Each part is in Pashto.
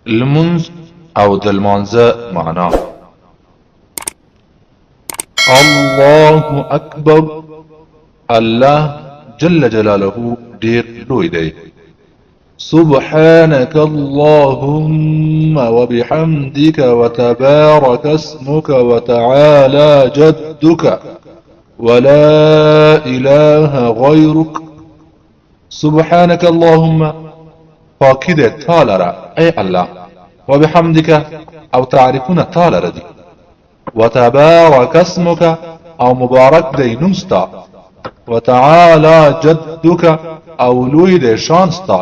لمنز او د لمانځه معنا. الله اکبر، الله جل جلاله ډیر لوی دی. سبحانك اللهم وبحمدك وتبارك اسمك وتعالى جدك ولا إله غيرك. سبحانك اللهم پاکی تعالى را اي الله، وبحمدك او تعرفون تعالى دي، وتبارك اسمك او مبارك دي نمستا، وتعالى جدك او لوی دي شانستا،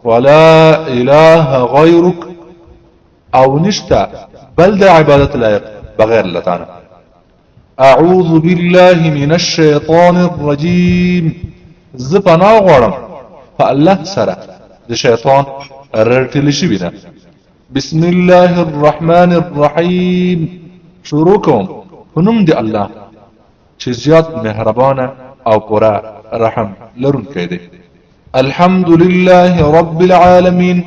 ولا إله غيرك او نشتا بل دا عبادت لائق بغير لتانا. أعوذ بالله من الشيطان الرجيم، زپنا غورم فالله سره د شیطان رټل شي بنا. بسم الله الرحمن الرحيم، شروع کوم په نوم دی الله چې زیات مهربانه او پورا رحم لرونکی دی. الحمد لله رب العالمين،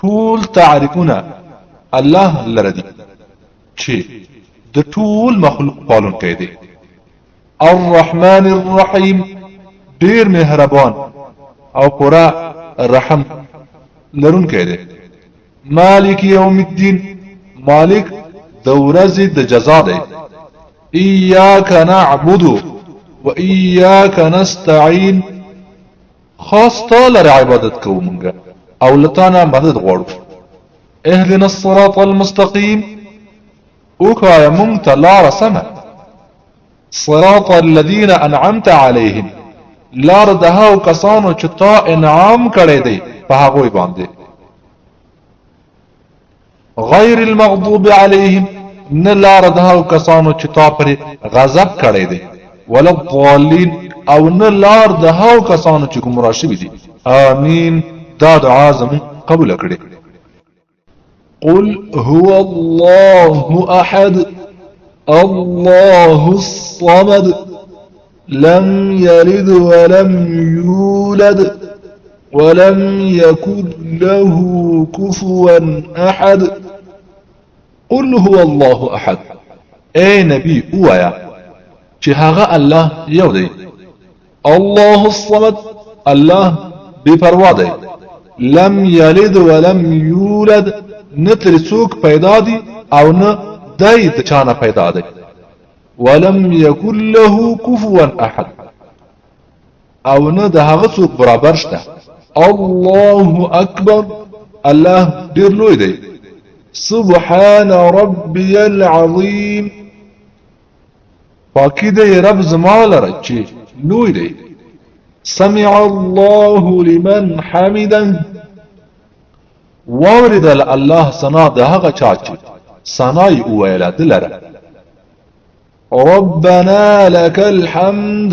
ټول تعریفونه الله لردي چې د ټول مخلوق پالونکی دی. الرحمن الرحيم، ډیر مهربان او پورا رحم لرونکی دی. مالک یوم الدین، مالک د ورځې د جزا دی. ایاک نعبد و ایاک نستعين، خاص تعالی عبادت کوو مونږه او لتانا مدد غواړو. اهدنا الصراط المستقيم، وکایا مونږ ته لاره سمه. صراط الذين انعمت عليهم، لار د هغو کسانو چې تا انعام کړی دی په هغوی باندې. غیر المغضوب عليهم، نه لار د هغو کسانو چې تا پرې غضب کړی دی. ولا الضالين، او نه لار د هغو کسانو چې ګمراه شوي دي. آمین، دا دعا زموږ قبول کړي. قل هو الله احد الله الصمد لم يلد ولم يولد ولم يكن له كفوا احد. قل هو الله احد، اے نبی اوایا چې هغه الله یو دی. الله الصمد، الله بے پروا دی. لم يلد ولم يولد، نتر څوک پیدا دی او نه دای د چانه پیدا دی. ولم يكن له كفوا احد، او نه د هغه څوک برابر شته. الله اکبر، الله ډیر لوی دی. سبحان ربي العظيم، پاکی دی رب زما لره چې لوی دی. سمع الله لمن حمده، واوریدل الله ثنا د هغه چا چې ثنای وویله دلره. ربنا لك الحمد،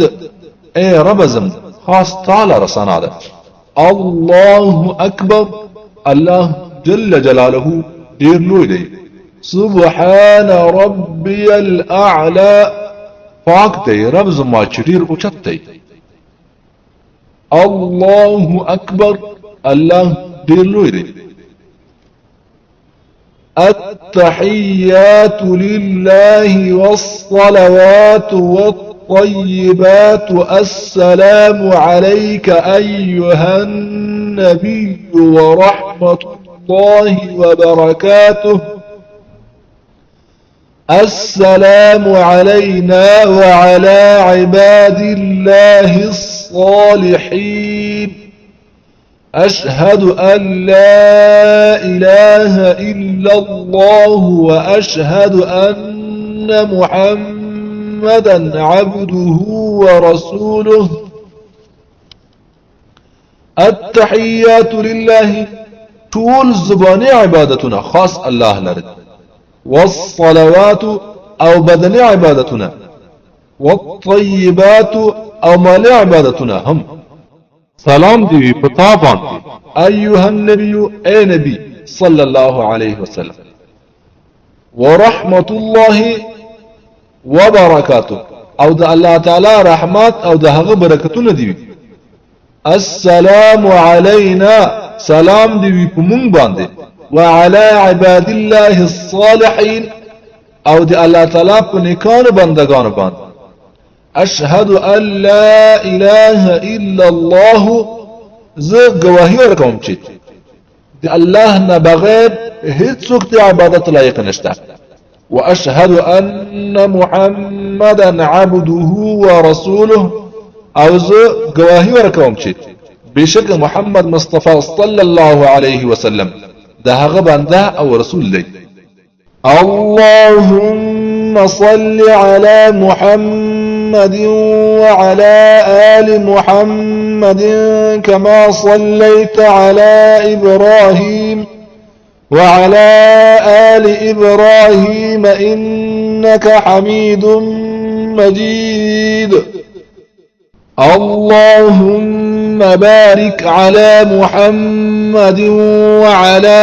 اے رب زم خاص تعالی رسنا ده. الله اکبر، الله جل جلاله ډیر لوی دی. سبحان ربي الاعلى، پاک دی رب زما چې ډیر اوچت دی. الله اکبر، الله ډیر لوی دی. التحيات لله والصلوات والطيبات السلام عليك أيها النبي ورحمة الله وبركاته. السلام علينا وعلى عباد الله الصالحين. أشهد أن لا إله إلا الله وأشهد أن محمدا عبده ورسوله. التحيات لله، طول زباني عبادتنا خاص الله لرد. والصلوات او بدني عبادتنا. والطيبات او مالي عبادتنا هم. سلام دی پتا باندې. ایها النبي، اے نبی صلی الله علیه وسلم. ورحمة الله وبركاته، او د الله تعالی رحمت او د هغه برکتونه دی. السلام علينا، سلام دی په مونږ باندې. وعلى عباد الله الصالحين او دی الله تعالی په نیکانو بندگانو باندې اشهد ان لا اله الا الله زه گواهی ورکوم چې دی الله نه بغیر هیڅ څوک ته عبادت لایق نشته واشهد ان محمدا عبده ورسوله او زه گواهی ورکوم چې بشک محمد مصطفی صلی الله علیه وسلم ده هغه بنده او رسول دی اللهم صل على محمد وعلى آل محمد كما صليت على إبراهيم وعلى آل إبراهيم إنك حميد مجيد اللهم بارك على محمد وعلى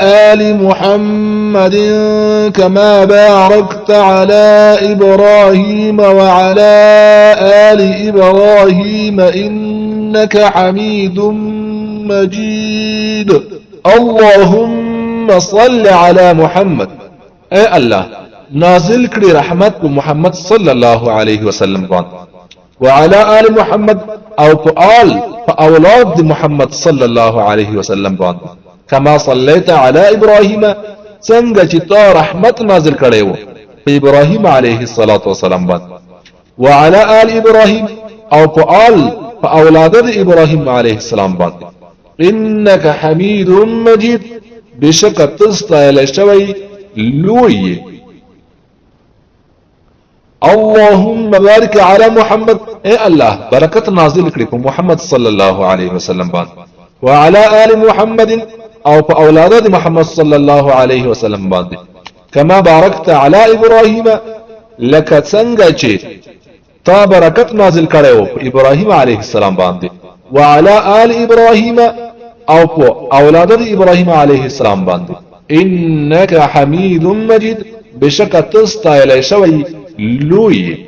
آل محمد كما باركت على إبراهيم وعلى آل إبراهيم إنك حميد مجيد اللهم صل على محمد اے الله نازل کړي رحمت په محمد صلى الله عليه وسلم باندې وعلى آل محمد او آل فأولاد محمد صلى الله عليه وسلم باندې كما صليت على إبراهيم څنګه چې تا رحمت نازل کړي وو په ابراهيم عليه الصلاه والسلام باندې وعلى آل إبراهيم او آل فأولاد إبراهيم عليه السلام باندې انك حميد مجيد بشک تستایل شوی لوی اللهم بارك على محمد اے الله برکت نازل کړي په محمد صلی الله علیه وسلم باندې وعلى آل محمد او په اولاد محمد صلی الله علیه وسلم باندې کما بارکت علی ابراهیم لک څنګه چې تا برکت نازل کړي په ابراهیم علیه السلام باندې وعلى آل ابراهیم او په اولاد ابراهیم علیه السلام باندې انک حمید مجید بشک تستایل شوی لوی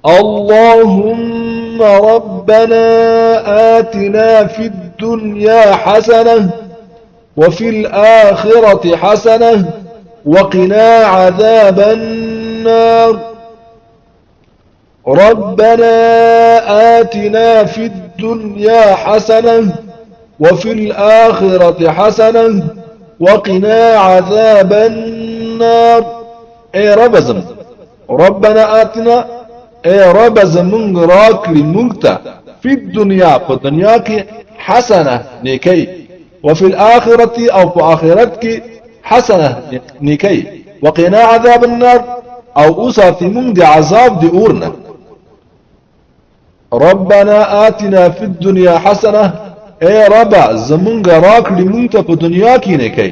اللهم ربنا آتنا في الدنيا حسنة وفي الآخرة حسنة وقنا عذاب النار ربنا آتنا في الدنيا حسنة وفي الآخرة حسنة وقنا عذاب النار اے رب زم ربنا آتنا اے رب زمونږ راکړي مونږ ته په دنیا په دنیا کې حسنه نیکی وفي الآخرة او په آخرت کې حسنه نیکی وقنا عذاب النار او اوساتي مونږ د عذاب د اورنه ربنا آتنا في الدنيا حسنه اے رب زمونږ راکړي مونږ ته په دنیا کې نیکی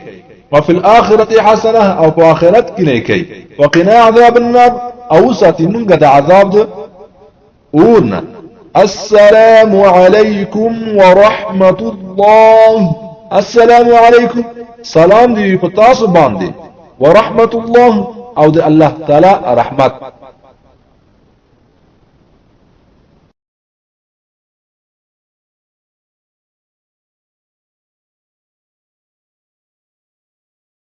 وفي الآخرة حسنة او په آخرت کې نیکی وقنا عذاب النار او ساتي مونږ د عذاب د اورنا السلام عليكم ورحمة الله السلام عليكم سلام دی په تاسو باندې ورحمة الله او د الله تعالی رحمت